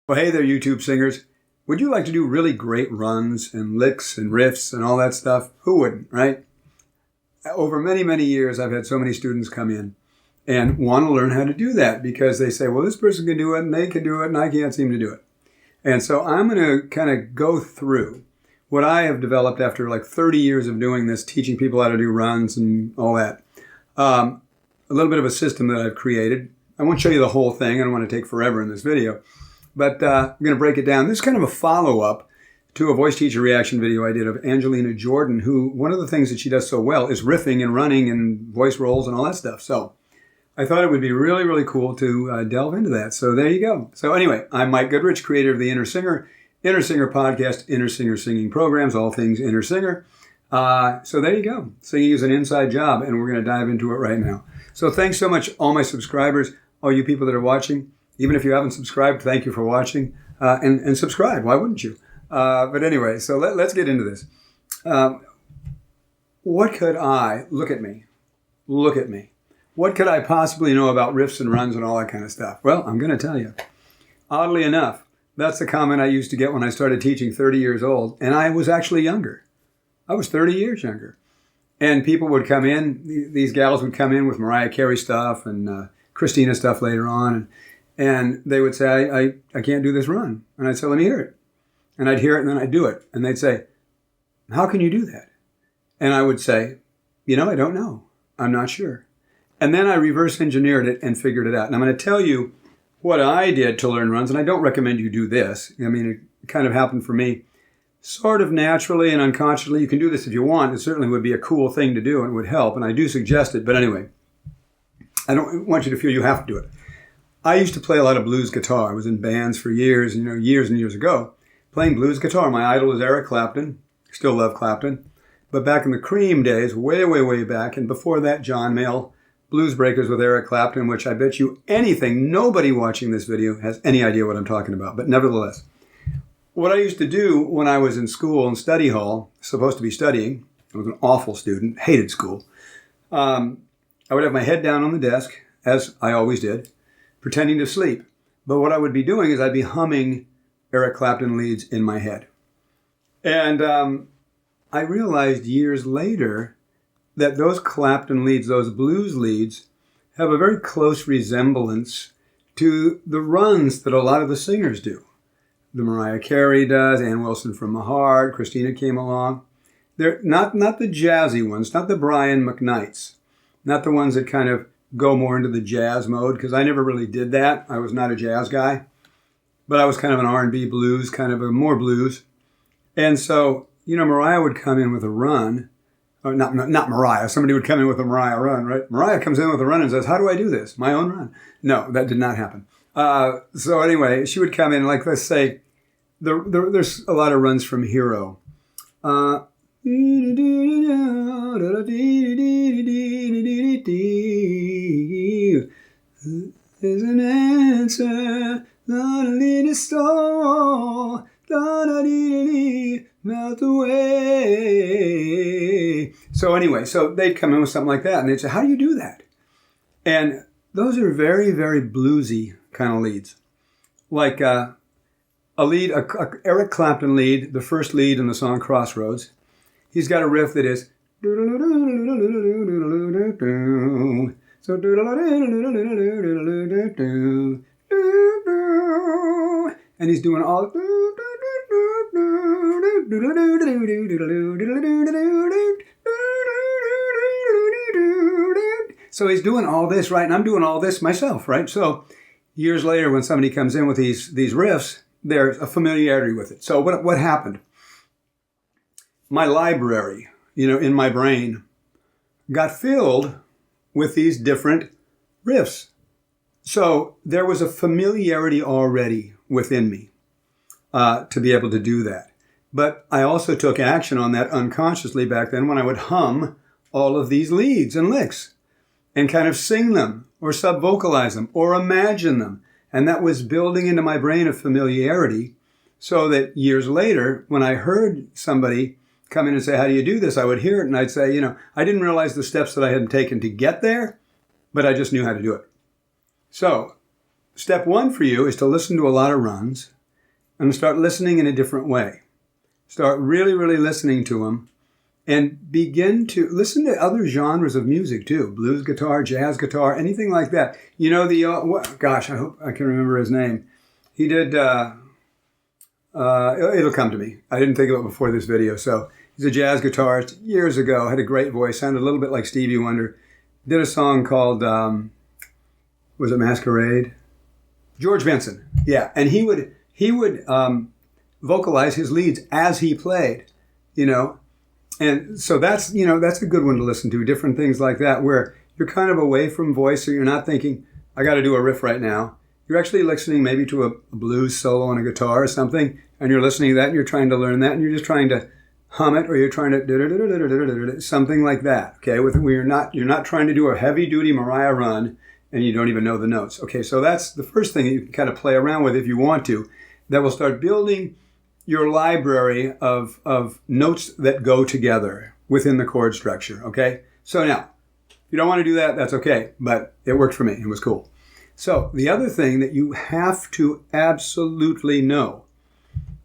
Well, hey there, YouTube singers. Would you like to do really great runs and licks and riffs and all that stuff? Who wouldn't, right? Over many, many years, I've had so many students come in and want to learn how to do that because they say, well, this person can do it and they can do it and I can't seem to do it. And so I'm going to kind of go through what I have developed after like 30 years of doing this, teaching people how to do runs and all that. A little bit of a system that I've created. I won't show you the whole thing. I don't want to take forever in this video. But I'm going to break it down. This is kind of a follow-up to a voice teacher reaction video I did of Angelina Jordan, who one of the things that she does so well is riffing and running and voice rolls and all that stuff. So I thought it would be really, really cool to delve into that. So there you go. So anyway, I'm Mike Goodrich, creator of the Inner Singer podcast, Inner Singer singing programs, all things Inner Singer. So there you go. Singing is an inside job, and we're going to dive into it right now. So thanks so much, all my subscribers, all you people that are watching. Even if you haven't subscribed, thank you for watching. And subscribe. Why wouldn't you? But anyway, so let's get into this. What could I... Look at me. Look at me. What could I possibly know about riffs and runs and all that kind of stuff? Well, I'm going to tell you. Oddly enough, that's the comment I used to get when I started teaching 30 years old. And I was actually younger. I was 30 years younger. And people would come in. These gals would come in with Mariah Carey stuff and Christina stuff later on. And they would say, I can't do this run. And I'd say, let me hear it. And I'd hear it and then I'd do it. And they'd say, how can you do that? And I would say, I don't know. I'm not sure. And then I reverse engineered it and figured it out. And I'm going to tell you what I did to learn runs. And I don't recommend you do this. I mean, it kind of happened for me sort of naturally and unconsciously. You can do this if you want. It certainly would be a cool thing to do and would help. And I do suggest it. But anyway, I don't want you to feel you have to do it. I used to play a lot of blues guitar. I was in bands for years, years and years ago, playing blues guitar. My idol was Eric Clapton. Still love Clapton. But back in the Cream days, way, way, way back, and before that, John Mayall, Blues Breakers with Eric Clapton, which I bet you nobody watching this video has any idea what I'm talking about. But nevertheless, what I used to do when I was in school in study hall, supposed to be studying, I was an awful student, hated school. I would have my head down on the desk, as I always did, pretending to sleep. But what I would be doing is I'd be humming Eric Clapton leads in my head. And I realized years later that those Clapton leads, those blues leads, have a very close resemblance to the runs that a lot of the singers do. The Mariah Carey does, Ann Wilson from My Heart, Christina came along. They're not the jazzy ones, not the Brian McKnights, not the ones that kind of go more into the jazz mode, because I never really did that. I was not a jazz guy, but I was kind of an R&B blues, kind of a more blues. And so, Mariah would come in with a run, or not Mariah, somebody would come in with a Mariah run, right? Mariah comes in with a run and says, how do I do this? My own run. No, that did not happen. So anyway, she would come in, like, let's say, there's a lot of runs from Hero. There's an answer, not a little storm, melt away. So anyway, so they'd come in with something like that, and they'd say, how do you do that? And those are very, very bluesy kind of leads. Like a lead, a Eric Clapton lead, the first lead in the song Crossroads. He's got a riff that is... So, and he's doing all... So he's doing all this, right? And I'm doing all this myself, right? So years later, when somebody comes in with these riffs, there's a familiarity with it. So what happened? My library, in my brain, got filled with these different riffs. So there was a familiarity already within me to be able to do that. But I also took action on that unconsciously back then when I would hum all of these leads and licks and kind of sing them or sub-vocalize them or imagine them. And that was building into my brain a familiarity so that years later, when I heard somebody come in and say, how do you do this? I would hear it and I'd say, I didn't realize the steps that I had taken to get there, but I just knew how to do it. So step one for you is to listen to a lot of runs and start listening in a different way. Start really, really listening to them, and begin to listen to other genres of music too. Blues guitar, jazz guitar, anything like that. You know, gosh, I hope I can remember his name. He did, it'll come to me. I didn't think of it before this video. So he's a jazz guitarist years ago, had a great voice, sounded a little bit like Stevie Wonder. Did a song called, was it Masquerade? George Benson. Yeah. And he would vocalize his leads as he played, you know. And so that's a good one to listen to. Different things like that where you're kind of away from voice, so you're not thinking, I got to do a riff right now. You're actually listening maybe to a blues solo on a guitar or something, and you're listening to that and you're trying to learn that and you're just trying to hum it, or you're trying to something like that. Okay, where you're not trying to do a heavy duty Mariah run and you don't even know the notes. Okay, so that's the first thing that you can kind of play around with if you want to. That will start building your library of notes that go together within the chord structure, okay? So now, if you don't want to do that, that's okay, but it worked for me. It was cool. So the other thing that you have to absolutely know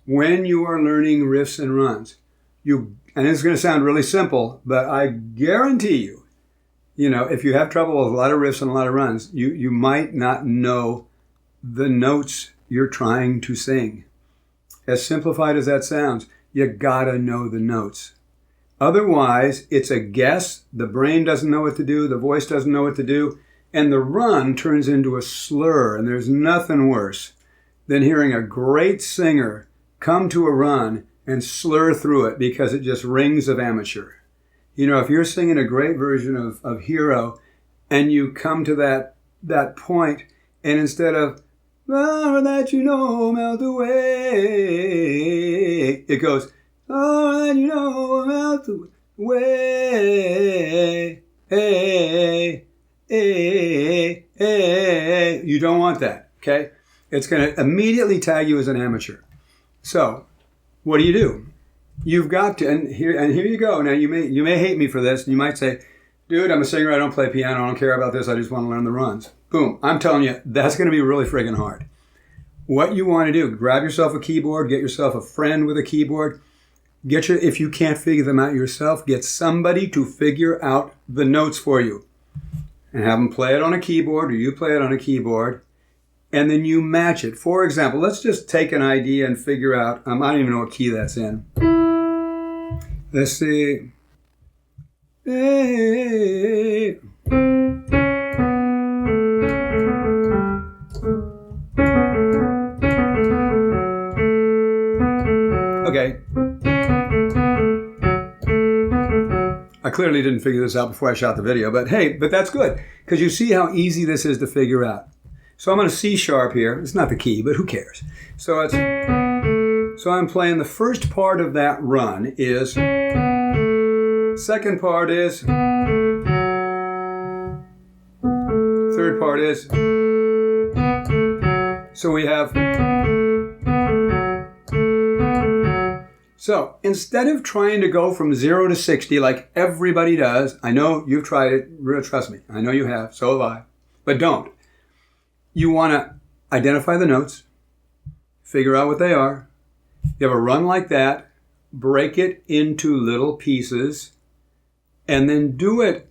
when you are learning riffs and runs, and it's going to sound really simple, but I guarantee you, if you have trouble with a lot of riffs and a lot of runs, you might not know the notes you're trying to sing. As simplified as that sounds, you gotta know the notes. Otherwise, it's a guess. The brain doesn't know what to do. The voice doesn't know what to do. And the run turns into a slur. And there's nothing worse than hearing a great singer come to a run and slur through it because it just rings of amateur. If you're singing a great version of Hero and you come to that point, and instead of "Oh, that melt away," it goes, "Oh, that melt away, hey, hey, hey." You don't want that, okay? It's going to immediately tag you as an amateur. So, what do? You've got to, and here you go. Now, you may hate me for this, and you might say, "Dude, I'm a singer. I don't play piano. I don't care about this. I just want to learn the runs." Boom. I'm telling you, that's going to be really friggin' hard. What you want to do, grab yourself a keyboard, get yourself a friend with a keyboard. If you can't figure them out yourself, get somebody to figure out the notes for you. And have them play it on a keyboard, or you play it on a keyboard, and then you match it. For example, let's just take an idea and figure out, I don't even know what key that's in. Let's see. Hey. Okay. I clearly didn't figure this out before I shot the video, but that's good, because you see how easy this is to figure out. So I'm on a C sharp here. It's not the key, but who cares? So I'm playing the first part of that run is, second part is, third part is, so we have. So instead of trying to go from 0 to 60 like everybody does, I know you've tried it, trust me, I know you have, so have I, but don't. You want to identify the notes, figure out what they are. You have a run like that, break it into little pieces, and then do it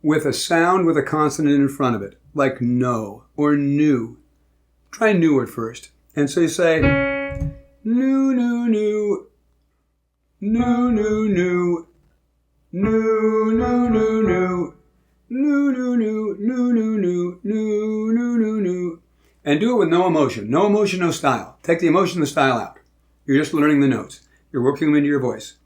with a sound with a consonant in front of it, like no or new. Try new at first. And so you say, new, new, new. No, no, no, no, no, no, no, no, no, no, no, no, no, no, no, no, and do it with no emotion. No emotion, no style. Take the emotion, the style out. You're just learning the notes. You're working them into your voice.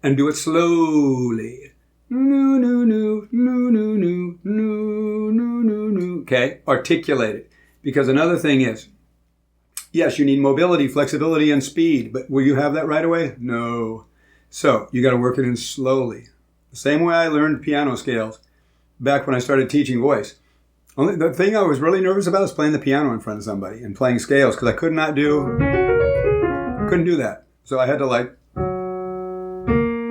And do it slowly. No, no, no, no, no, no, no, no, no, no. Okay? Articulate it. Because another thing is, yes, you need mobility, flexibility, and speed, but will you have that right away? No. So you got to work it in slowly. The same way I learned piano scales back when I started teaching voice. Only the thing I was really nervous about is playing the piano in front of somebody and playing scales, because I couldn't do that. So I had to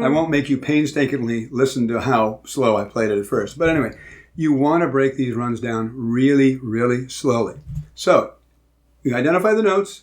I won't make you painstakingly listen to how slow I played it at first. But anyway, you want to break these runs down really, really slowly. So you identify the notes,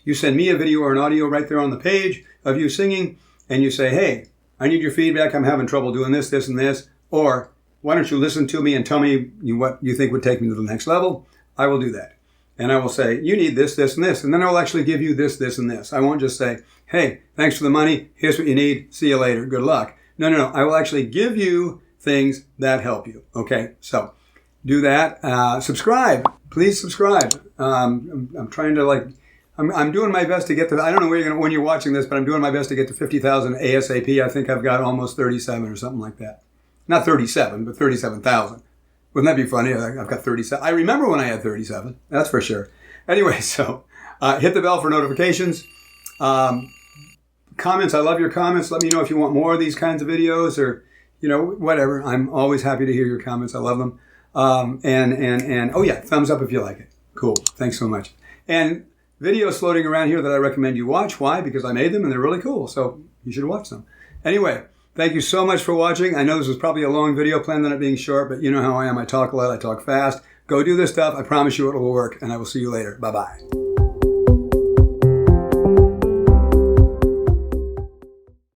You send me a video or an audio right there on the page of you singing, and you say, hey, I need your feedback. I'm having trouble doing this, this, and this. Or why don't you listen to me and tell me what you think would take me to the next level? I will do that. And I will say, you need this, this, and this. And then I will actually give you this, this, and this. I won't just say, hey, thanks for the money. Here's what you need. See you later. Good luck. No, no, no. I will actually give you things that help you. Okay? So do that. Subscribe. Please subscribe. I'm trying to I'm doing my best to get to, I don't know where you're when you're watching this, but I'm doing my best to get to 50,000 ASAP. I think I've got almost 37 or something like that. Not 37, but 37,000. Wouldn't that be funny? I've got 37. I remember when I had 37. That's for sure. Anyway, so hit the bell for notifications. Comments. I love your comments. Let me know if you want more of these kinds of videos or, whatever. I'm always happy to hear your comments. I love them. And oh yeah, thumbs up if you like it. Cool. Thanks so much. And videos floating around here that I recommend you watch. Why? Because I made them and they're really cool. So you should watch them. Anyway, thank you so much for watching. I know this was probably a long video planned on it being short, but you know how I am. I talk a lot. I talk fast. Go do this stuff. I promise you it will work. And I will see you later. Bye-bye.